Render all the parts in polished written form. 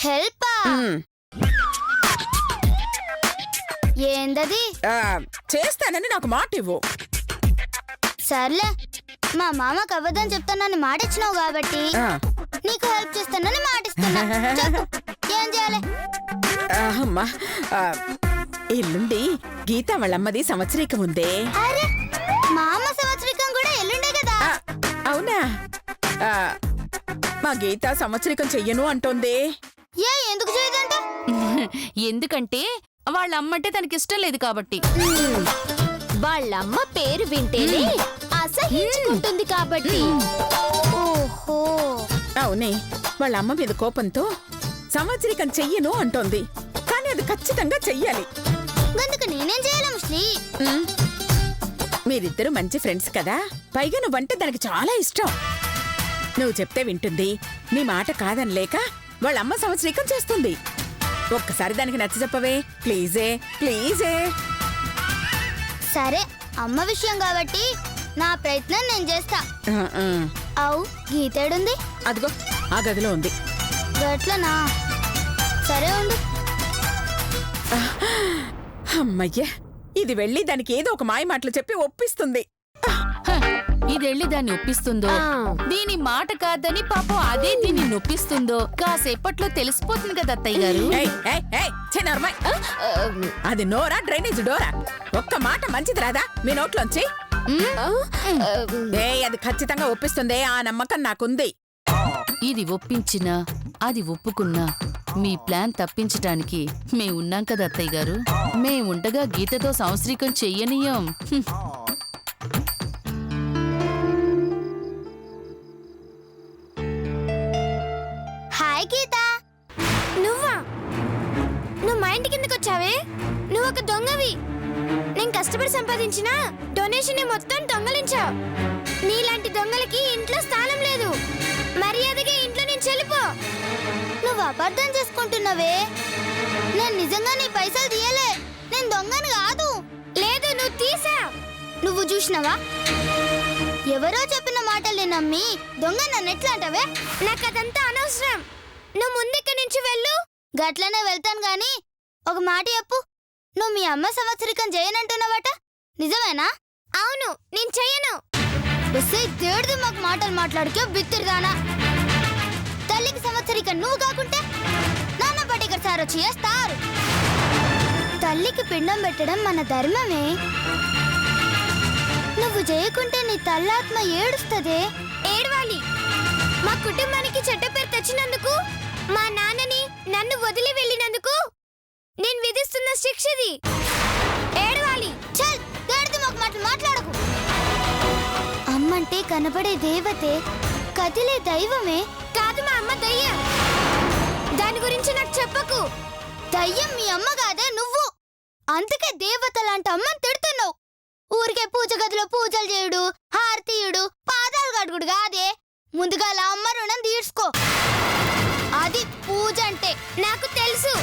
హెల్పా? ఏందది? చేస్తానని నాకు మాట ఇవ్వు. సర్లే, మా మామకు అబద్ధం చెప్తానని మాట ఇచ్చినావు కాబట్టి నీకు హెల్ప్ చేస్తానని మాట ఇస్తున్నా. చెప్పు, ఏం చేయాలి? అమ్మా, ఎల్లుండి గీత వాళ్ళమ్మది సంవత్సరీకం ఉందే. అరే, మా అమ్మ సంవత్సరికం కూడా ఎల్లుండే కదా? అవునా? మా గీత సంవత్సరీకం చెయ్యను అంటోంది. ఎందుకు చేయదంట? ఎందుకంటే వాళ్ళమ్మంటే తనకిష్టం లేదు కాబట్టి. వాళ్ళమ్మ పేరు వింటేనే అసహించుకుంటుంది కాబట్టి. ఓహో, అవునే, వాళ్ళ అమ్మ మీద కోపంతో సంవత్సరీకం చెయ్యను అంటోంది. కానీ అది ఖచ్చితంగా చెయ్యాలి. అందుకు నేనేం చేయాలి ముస్లి? మీరిద్దరూ మంచి ఫ్రెండ్స్ కదా, పైగా నువ్వంటే దానికి చాలా ఇష్టం. నువ్వు చెప్తే వింటుంది, నీ మాట కాదనిలేక వాళ్ళమ్మ సంవత్సరీకం చేస్తుంది. ఒక్కసారి దానికి నచ్చ చెప్పవే, ప్లీజే ప్లీజే. సరే, అమ్మ విషయం కాబట్టి నా ప్రయత్నం నేను చేస్తా. అవు, గీతేడుంది? అదిగో ఆ గదిలో ఉంది. గట్లనా? సరే ఉండు. అమ్మయ్య, ఇది వెళ్ళి దానికి ఏదో ఒక మాయ మాటలు చెప్పి ఒప్పిస్తుంది. ఇదెళ్ళి దాన్ని ఒప్పిస్తుందో, దీని మాట కాదని పాపం అదే దీన్ని నొప్పిస్తుందో కాసేపట్లో తెలిసిపోతుంది కదా అత్తయ్య గారు. అది నోరా డ్రైనేజ్ డోరా? ఒక్క మాట మంచిది రాదా మీ నోట్లోంచి? అది ఖచ్చితంగా ఒప్పిస్తుంది, ఆ నమ్మకం నాకుంది. ఇది ఒప్పించినా అది ఒప్పుకున్నా మీ ప్లాన్ తప్పించటానికి మేమున్నాం కదా అత్తయ్య గారు. మేముండగా గీతతో సంవత్సరీకం చెయ్యనీయం. హాయ్ గీత. నువ్వా? నువ్వు మా ఇంటి కిందకి వచ్చావే? నువ్వు ఒక దొంగవి. నేను కష్టపడి సంపాదించిన డొనేషన్ మొత్తం దొంగలించావు. నీలాంటి దొంగలకి ఇంట్లో స్థానం లేదు. మర్యాదగా ఇంట్లో నుంచి వెళ్ళిపో. నువ్వు అబద్ధం చేసుకుంటున్నావే. నేను నిజంగా నీ పైసలు తీయలే. నేను దొంగను కాదు. లేదు, నువ్వు తీసావు. నువ్వు చూసినావా? ఎవరో చెప్పిన మాటల్ని నమ్మి దొంగ నన్ను ఎట్లా అంటావే? నాకు అదంతా అనవసరం. నువ్వు ముందుక్కడి నుంచి వెళ్ళు. గట్లనే వెళ్తాను గాని ఒక మాట చెప్పు, నువ్వు మీ అమ్మ సంవత్సరికం చేయనంటున్నావట, నిజమేనా? అవును, నేను చెయ్యను. తేడుది మాకు మాటలు మాట్లాడుకో బిత్తిరిదానా. తల్లికి సంవత్సరికం నువ్వు కాకుంటే నాన్న పటేకర్ సార్ వచ్చి చేస్తారు. తల్లికి పిండం పెట్టడం మన ధర్మమే. నువ్వు చేయకుంటే నీ తల్లాత్మ ఏడుస్తదే. ఏడవాలి. మా కుటుంబానికి చెడ్డ పేరు తెచ్చినందుకు, మా నాన్నని నన్ను వదిలి వెళ్ళినందుకు నేను విధిస్తున్న శిక్షది. ఏడవాలి. చల్, తేడుది మాకు మాటలు మాట్లాడకు. అమ్మంటే కనబడే దేవతే, కదిలే దైవమే. కాదు, మా అమ్మ దయ్యం. దాని గురించి నాకు చెప్పకు. దయ్యం మీ అమ్మ కాదే, నువ్వు. అందుకే దేవత లాంటి అమ్మని తిడుతున్నావు. ఊరికే పూజ గదిలో పూజలు చేయుడు, హారతీయుడు, పాదాలు కడుగుడు కాదే. ముందుగా అమ్మ రుణం తీర్చుకో. అది పూజ అంటే. నాకు తెలుసు.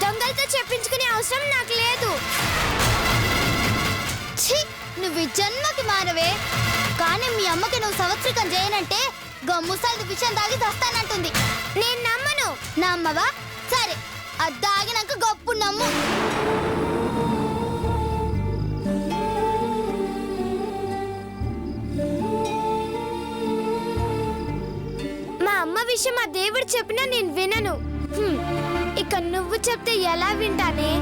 దొంగలతో చెప్పించుకునే అవసరం నాకు లేదు. ఛీ, నువ్వు ఈ జన్మకి మానవే. కానీ మీ అమ్మకి నువ్వు సంవత్సరికం చేయనంటే గమ్ముసాది విషయం తాగి వస్తానంటుంది. నేను నమ్మను. నమ్మవా? సరే, అది దాగినాక గప్పు నమ్ము. మా అమ్మ విషయం ఆ దేవుడు చెప్పినా నేను వినను. ఇక నువ్వు చెప్తే ఎలా వింటానే?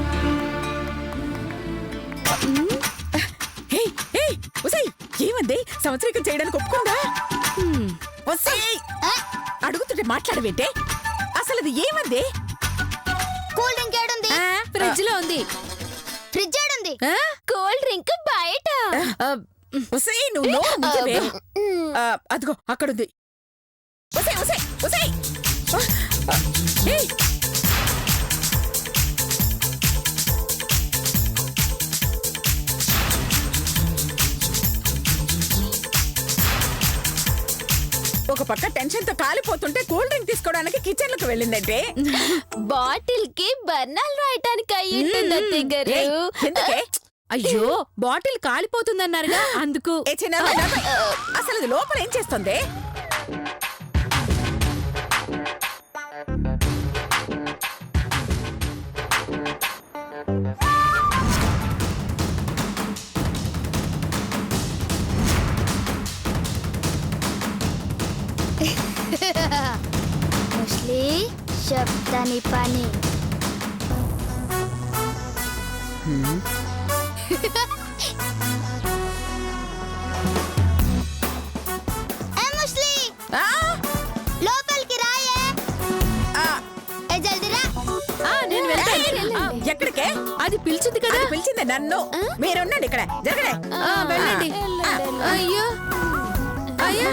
ఏమంది? సంవత్సరీకం చేయడానికి ఒప్పుకుందా? అడుగుతుంటే మాట్లాడవేంటే? అసలు అది ఏమంది? కూల్ డ్రింక్ ఏడుంది? ఫ్రిడ్జ్ లో ఉంది. ఫ్రిడ్జ్ ఏడుంది? కూల్ డ్రింక్ బయట. నువ్వు అదిగో అక్కడుంది. ఒక పక్క టెన్షన్ తో కాలిపోతుంటే కూల్ డ్రింక్ తీసుకోవడానికి కిచెన్ లకు వెళ్ళిందంటే బాటిల్ కి బర్నాలు రాయటానికి అయ్యింది. అయ్యో, బాటిల్ కాలిపోతుందన్నారుగా అందుకు. అసలు ఇది లోపల ఏం చేస్తుంది? ముస్లి చెప్తాని పని. ఏ ముస్లి ఆ, లోపలికి రాయే. ఆ, ఏ జల్దీ రా. నేను వెళ్తాను. ఎక్కడికే? అది పిలిచింది కదా. అది పిలిచింది నన్ను. మీరుండండి ఇక్కడ, జరగడే. వెళ్ళండి. అయ్యో అయ్యా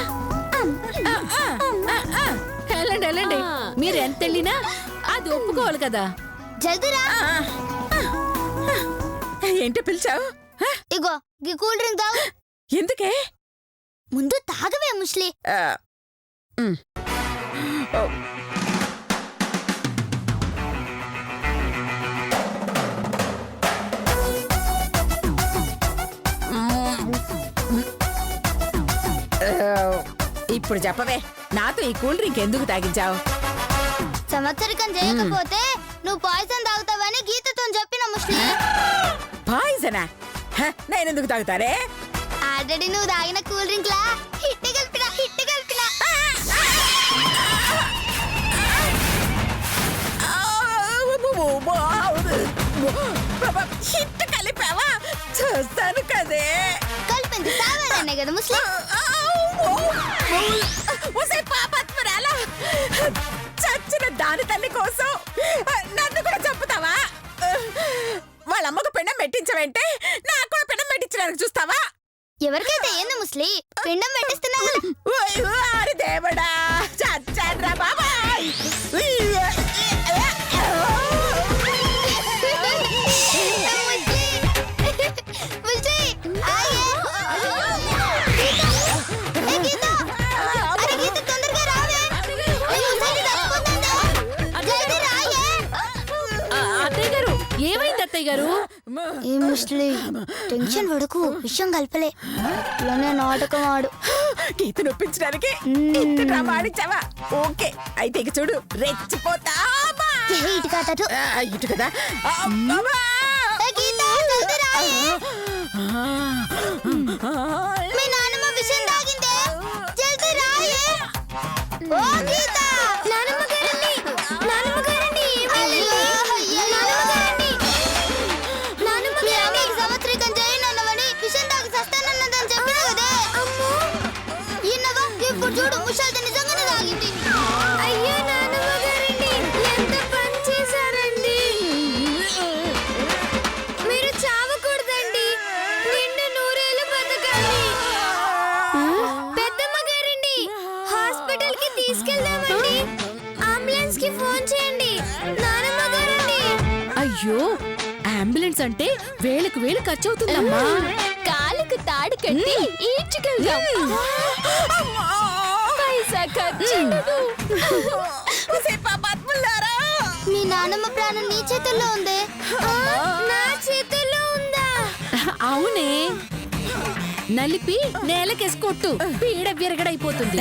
వెళ్ళండి వెళ్ళండి. మీరు ఎంత వెళ్ళినా అది ఒప్పుకోవాలి కదా. జల్దీ రా. ఏంటి పిలిచావు? ఇగో ఈ కూల్ డ్రింక్ తాగు. ఎందుకే? ముందు తాగవే ముస్లి. ఆ, ఉమ్. ఓ. ఇప్పుడు చెప్పవే, నాతో ఈ కూల్ డ్రింక్ ఎందుకు తాగించావు? సంవత్సరికం చేయకపోతే నువ్వు పాయసం తాగుతావని గీతతో చెప్పిన ముస్లి. పాయిజనా? నేను ఎందుకు తాగుతారే? ఆల్రెడీ నువ్వు తాగిన కూల్ డ్రింక్ లా హిట్ కలిపిన. హిట్ కలిపావా? చూస్తాను కదే. కలిపింది తాగాలనే కదా ముస్లి. చచ్చిన దాని తల్లి కోసం నన్ను కూడా చంపుతావా? వాళ్ళ అమ్మకు పిండం పెట్టించవంటే నాకు కూడా పిండం పెట్టించడానికి చూస్తావా? ఎవరికైతే ఏంది ముస్లి, పిండం పెట్టిస్తున్నావు కదా. ఆరి దేవుడా, చచ్చాడ్రా బాబాయ్. ముస్లి, ఆగే. ఏ గీత, అరే గీత తొందరగా రావే. ఈ ముసలి చచ్చిపోతుందా? జల్దీ రాయే. అత్తయ్య గారు ఏమైంది అత్తయ్య గారు? ఏ ముస్లి, టెన్షన్ పడకు, విషయం కలపలే. ఇలానే నాటకం ఆడు. గీత నొప్పించడానికి ఇంత డ్రామా ఆడించావా? ఓకే, అయితే ఇక చూడు, రెచ్చిపోతా. ఇటు కాదు. ఇటు కదా. అమ్మా! ఏ గీత, జల్దీ రాయే. మీ నాన్నమ్మ విషయం తాగిందే, జల్దీ రాయే. ఓ గీత, నాన్నమ్మ గారండి, నాన్నమ్మ గారండి, ఏమైంది? నాన్నమ్మ గారండి, నాన్నమ్మ గారండి, సంవత్సరికం చేయనన్నవని విషయం తాగి సస్తానన్నదని చెప్పినా కదే. అమ్మో, ఈయనగా ఇప్పుడు చూడు, ముషాల్ది నిజంగానే తాగింది. అయ్యో నాన్నమ్మ గారండి, ఎంత పని చేశారండి. మీరు చావకూడదండి, నిండు నూరేళ్ళు బతకాలి. పెద్దమ్మ గారండి, హాస్పిటల్ కి తీసుకెళ్దామండి. అంబులెన్స్ కి ఫోన్ చేయండి. నానమ్మ గారండి. అయ్యో అంబులెన్స్ అంటే వేలకు వేలు ఖర్చు అవుతుందమ్మా. కాలుకు తాడు కట్టి ఈడ్చుకెళ్దాం. పైసా ఖర్చు. మీ నానమ్మ ప్రాణం నీ చేతుల్లో ఉంది. నా చేతుల్లో ఉందా? అవునే, నలిపి నేలకేసుకొట్టు, పీడ విరగడైపోతుంది.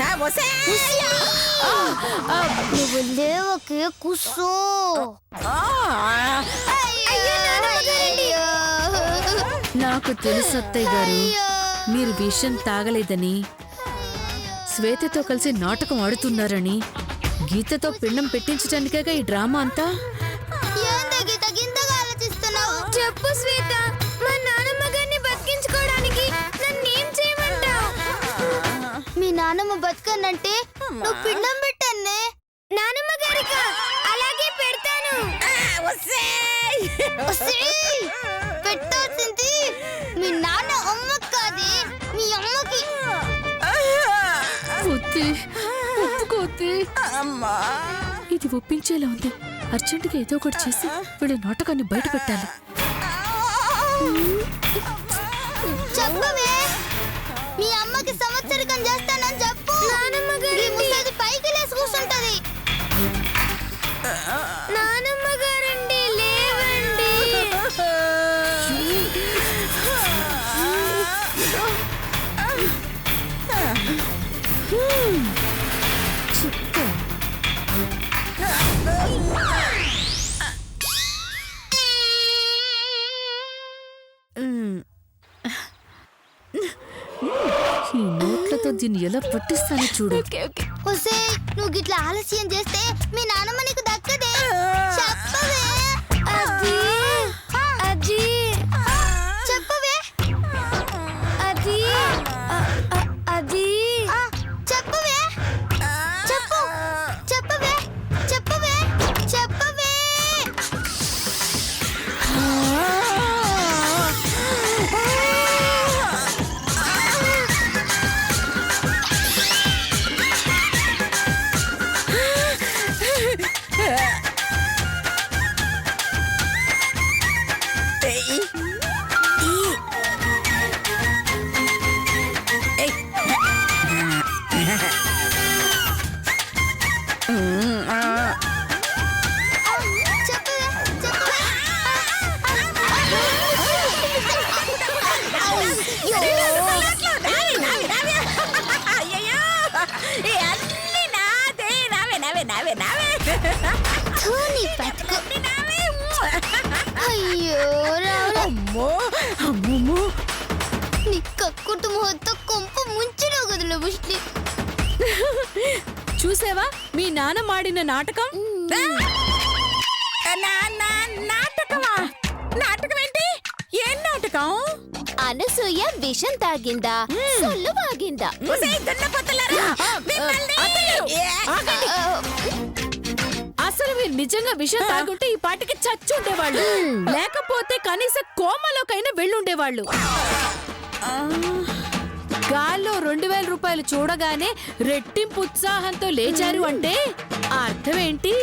నువ్వు లేవకే కూసో. అయ్యో. నాకు తెలుసు అత్తయ్య గారు, మీరు విషం తాగలేదని, శ్వేతతో కలిసి నాటకం ఆడుతున్నారని. గీతతో పిండం పెట్టించడానికేగా ఈ డ్రామా అంతా. ఏంది గీత గింతగా ఆలోచిస్తున్నావు? చెప్పు శ్వేత, మా నానమ్మ గారిని బతికించుకోవడానికి నన్నేం చేయమంటావు? మీ నానమ్మ బతకనంటే నువ్వు పిండం పెట్టన్నే. నానమ్మ గారికా? అలాగే పెడతాను. ఒసేయ్! పెట్టాల్సింది మీ నాన్న అమ్మకి కాదే, మీ అమ్మకి. ఒప్పుకోతే ఇది ఒప్పించేలా ఉంది. అర్జెంటుగా ఏదో ఒకటి చేసి వీడి నాటకాన్ని బయట పెట్టాలి. చెప్పవే, మీ అమ్మకి సంవత్సరికం చేస్తానని చెప్పు. నానమ్మ గారు ఈ ముసలి పైకి లేసి కూర్చుంటది. నానమ్మ గారండి, లేవండి. ఈ నోట్లతో దీన్ని ఎలా పట్టిస్తానో చూడు. Okay okay. ఒసే నువ్వు గిట్లా ఆలస్యం చేస్తే మీ నాన్నమ్మ నీకు దక్కదే. చెప్పవే. అది అది చెప్పవే. అది అది చెప్పవే. చెప్పు. చెప్పవే. చెప్పవే. చెప్పవే. అయ్యో రావురా, అమ్మో నీ కక్కుర్తి మొహంతో కొంప ముంచినా కదలే ముష్టి. చూసావా మీ నాన్న మాడిన నాటకం? నాటకమా? నాటకం ఏంటి? ఏం నాటకం? అనసూయ విషం తాగిందా, సొల్లు వాగిందా? అసలు మీరు నిజంగా విషయం తాగుంటే ఈ పాటికి చచ్చుండేవాళ్ళు, లేకపోతే కనీసం కోమలోకైనా వెళ్ళుండేవాళ్ళు. గాల్లో 2000 రూపాయలు చూడగానే రెట్టింపు ఉత్సాహంతో లేచారు అంటే అర్థం ఏంటి?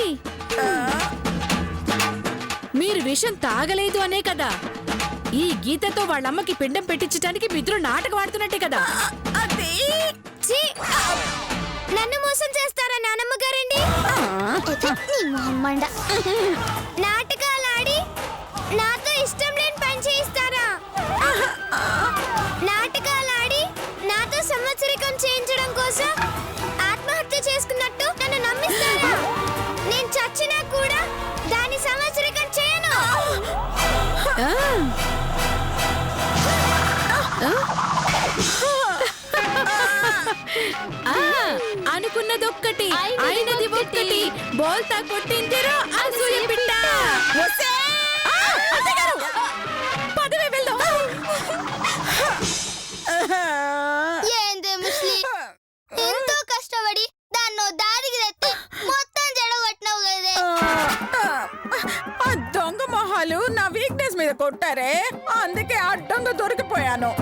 మీరు విషం తాగలేదు అనే కదా. ఈ గీతతో వాళ్ళమ్మకి పిండం పెట్టించడానికి మిత్రులు నాటకం ఆడుతున్నట్టే కదా. ఛీ! నన్ను మోసం చేస్తారా నానమ్మ గారండి? నీ మొహమ్మండ. నాటకాలాడి నాతో ఇష్టం లేని పని చేయిస్తారా? నాటకాలాడి నాతో సంవత్సరికం చేయించడం కోసం ఆత్మహత్య చేసుకున్నట్టు నన్ను నమ్మిస్తారా? నేను చచ్చినా కూడా దాని సంవత్సరికం చేయను. అనుకున్నదొక్కటి అయినది ఒక్కటి, బోల్తా కొట్టిందిరా అనసూయ బిడ్డ. పదవే వెళ్దాం. ఏందే ముస్లి, ఎంతో కష్టపడి దాన్నో దారికి తెస్తే మొత్తం జడగొట్టినావు కదే. ఆ దొంగ మొహాలు నా వీక్నెస్ మీద కొట్టారే, అందుకే అడ్డంగా దొరికిపోయాను.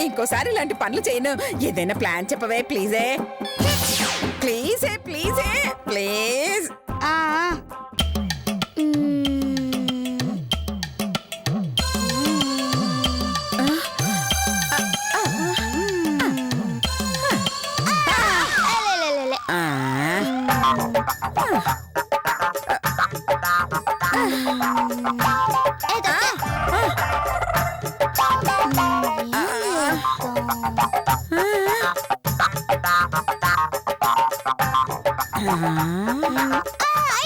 ఇంకోసారి ఇలాంటి పనులు చేయను. ఏదైనా ప్లాన్ చెప్పవే ప్లీజే. ప్లీజే ప్లీజే ప్లీజ్. ఆ అలెలెలెలె. ఏదో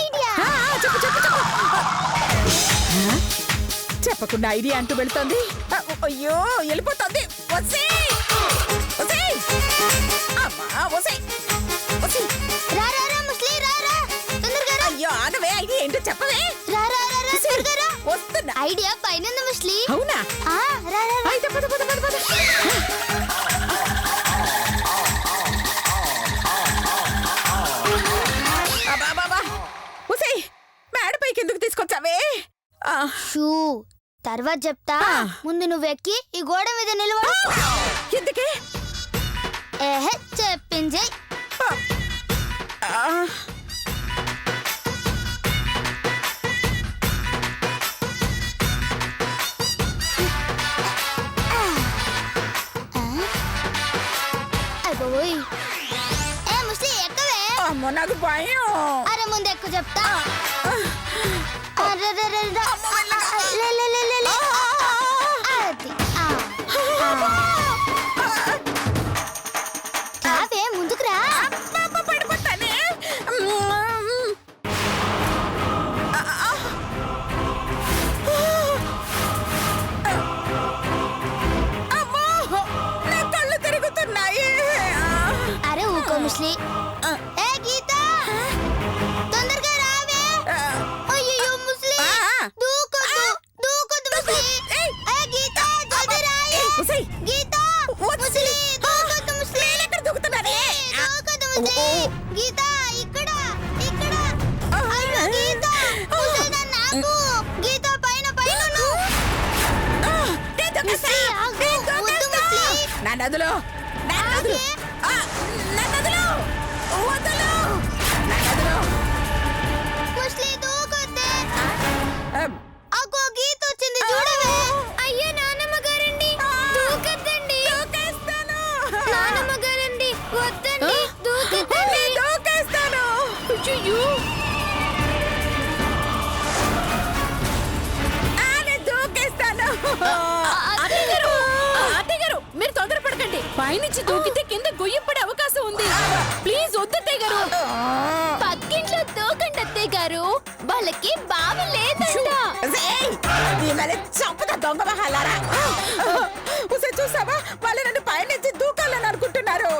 ఐడియా. చెప్పకుండా ఐడియా అంటూ వెళ్తోంది. అయ్యో వెళ్ళిపోతుంది. రా రా రా ముస్లి, రా రా తొందరగా రా. అయ్యో ఆగవే, ఐడియా ఏంటో చెప్పవే. రా రా రా రా తొందరగా రా. వస్తున్నా. ఐడియా పైన ముస్లి. అవునా? ఆ రా రా రా. అయితే పద పద పద పద. మేడపైకి ఎందుకు తీసుకొచ్చావే? షూ తర్వాత చెప్తా. ముందు నువ్వు ఎక్కి ఈ గోడ మీద నిలబడు. ఎందుకే? ఏహే చెప్పింది. అయిపోయి. ఏ ముస్లి ఎక్కవే. అమ్మో నాకు భయం. అరే ముందు ఎక్కువ చెప్తా. అరే రే రే రే. లే లే లే లే లే. అది. రావే ముందుకు రా. పడిపోతానే. అమ్మో నా కళ్ళు తిరుగుతున్నాయి. అరే ఊకో ముస్లి. ఏ గీత తొందరగా రావే. అయ్యో ముస్లి దూకొద్దు దూకొద్దు ముస్లి. ఏ గీత జల్దీ రాయే. గీత ముస్లి దూకొద్దు ముస్లి. ఎక్కడ దూకుతున్నారే? దూకొద్దు ముస్లి. గీత ఇక్కడ ఇక్కడ. అయ్యో గీత ముస్లి నాకు. గీత పైన పైన నా నదులో నా నదులు నా నదులు వదలు నా నదులు ముస్లి దూకొద్దే. అగో గీత వచ్చింది చూడవే. అయ్యో నానమ్మ గారండి దూకొద్దండి. దూకేస్తాను నానమ్మ గారండి వద్దండి దూకొద్దండి. దూకేస్తాను. అయ్యో నేను దూకేస్తాను. అత్తయ్యగారు మీరు తొందరపడకండి. పైనుంచి దూకితే కింద గొయ్యి పడే అవకాశం ఉంది. ప్లీజ్ వద్దు అత్తయ్య గారు. పక్కింట్లో దూకండి అత్తయ్య గారు. వాళ్ళకి బావి లేదంట. చంపుతా దొంగ మహాలారా. చూసావా వాళ్ళు నన్ను పైనుంచి దూకాలని అనుకుంటున్నారు.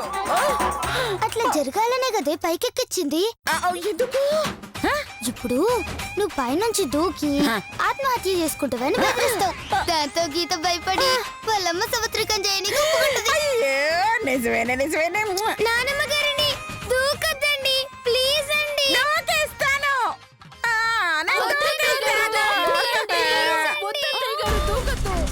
అట్లా జరగాలనే కదే పైకెక్కిచ్చింది. ఎందుకు? ఇప్పుడు నువ్వు పైనుంచి దూకి ఆత్మహత్య చేసుకుంటావని బెదిరిస్తావు. దాంతో గీత భయపడి వాళ్ళమ్మ సంవత్సరికం చేయనీకి ఒప్పుకుంటది. నిజమేనే నిజమేనే. నానమ్మ గారండి దూకొద్దండి ప్లీజ్ అండి. దూకేస్తాను. నేను దూకేస్తాను.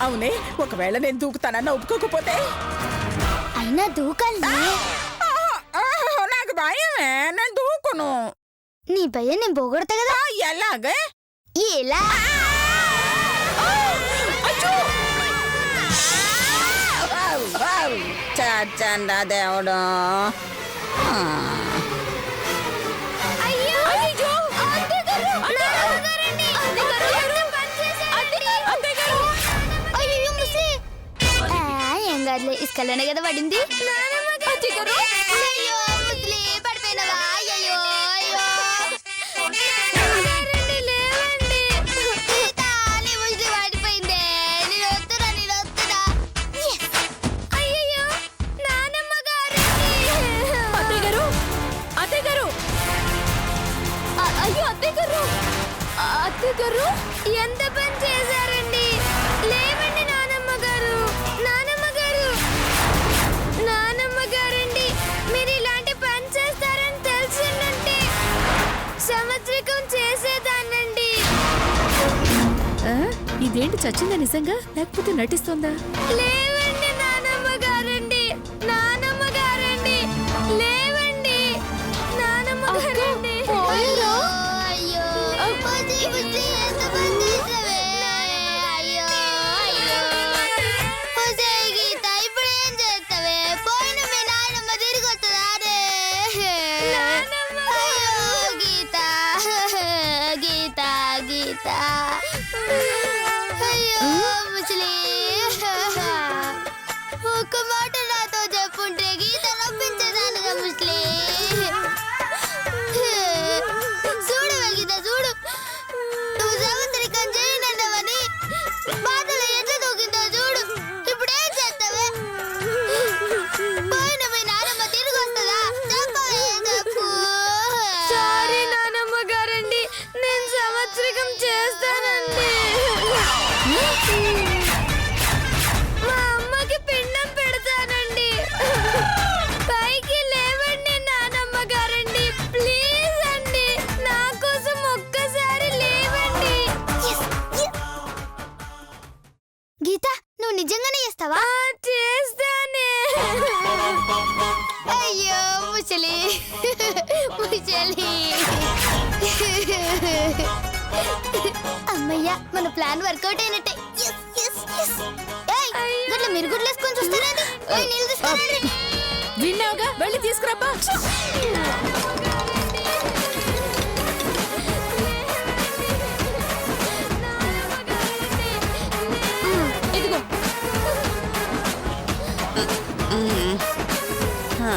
అవునే ఒకవేళ నేను దూకుతానన్న ఒప్పుకోకపోతే అయినా దూకాలే. నాకు భయమే. నేను దూకును. నీ భయం నేను పోగొడతా కదా. ఎలాగే? ఎలా? చచ్చండా దేవుడు. అయ్యో అయ్యో అత్తయ్య గారు నానమ్మ గారండి ఎంత పని చేశారండి. అయ్యో ముస్లి. ఏం కాదులే ఇసుకలోనే కదా పడింది. అయ్యో ముస్లి పడిపోయినవా? అయ్యో అయ్యో గీత, నీ ముస్లి పడిపోయిందే. నేను వస్తున్నా నేను వస్తున్నా. అయ్యో నానమ్మ గారండి. అత్తయ్య గారు అత్తయ్య గారు అయ్యో అత్తయ్య గారు అత్తయ్య గారు ఎంత పని చేశారండి. లేవండి నానమ్మ గారు. నానమ్మ గారు నానమ్మ గారండి మీరు ఇలాంటి పని చేస్తారని తెలిసిందంటే సంవత్సరికం చేసేదానండి. ఇదేంటి చచ్చిందా నిజంగా లేకపోతే నటిస్తుందా? లేవండి నానమ్మ గారండి. నానమ్మ గారండి లేవండి. నానమ్మ గారండి అయ్యో అయ్యో ముస్లి ముస్లి ఎంత పని చేసావే. అయ్యో అయ్యో ముస్లి గీత ఇప్పుడు ఏం చేస్తావే? పోయిన మీ నాయనమ్మ తిరిగి వస్తుందా? అయ్యో గీత గీత గీత. అయ్యో ముస్లి ఒక్క మాట నాతో చెప్పుంటే గీత నొప్పించేదానుగా ముస్లి. చూడు గీత చూడు. నువ్వు సంవత్సరికం చేయనన్నావని బాధలో ఎట్లా దూకిందో చూడు. ఇప్పుడు ఏం చేస్తావే? పోయిన మీ నానమ్మ తిరిగి వస్తుందా? చెప్పవే చెప్పు. సారీ నానమ్మ గారండి నేను సంవత్సరికం చేస్తానండి. మా అమ్మకి పిండం పెడతానండి. పైకి లేవండి నానమ్మ గారండి ప్లీజ్ అండి. నా కోసం ఒక్కసారి లేవండి. గీత నువ్వు నిజంగానే చేస్తావా? చేస్తానే. అయ్యో ముసలి ముసలి. అమ్మయ్యా మన ప్లాన్ వర్కౌట్ అయినట్టే. గట్ల మీరు గుడ్లు వేసుకొని చూస్తారండి. నీళ్ళు తీసుకురండి. విన్నావుగా వెళ్ళి తీసుకురాబ్బా. ఇదిగో ఆ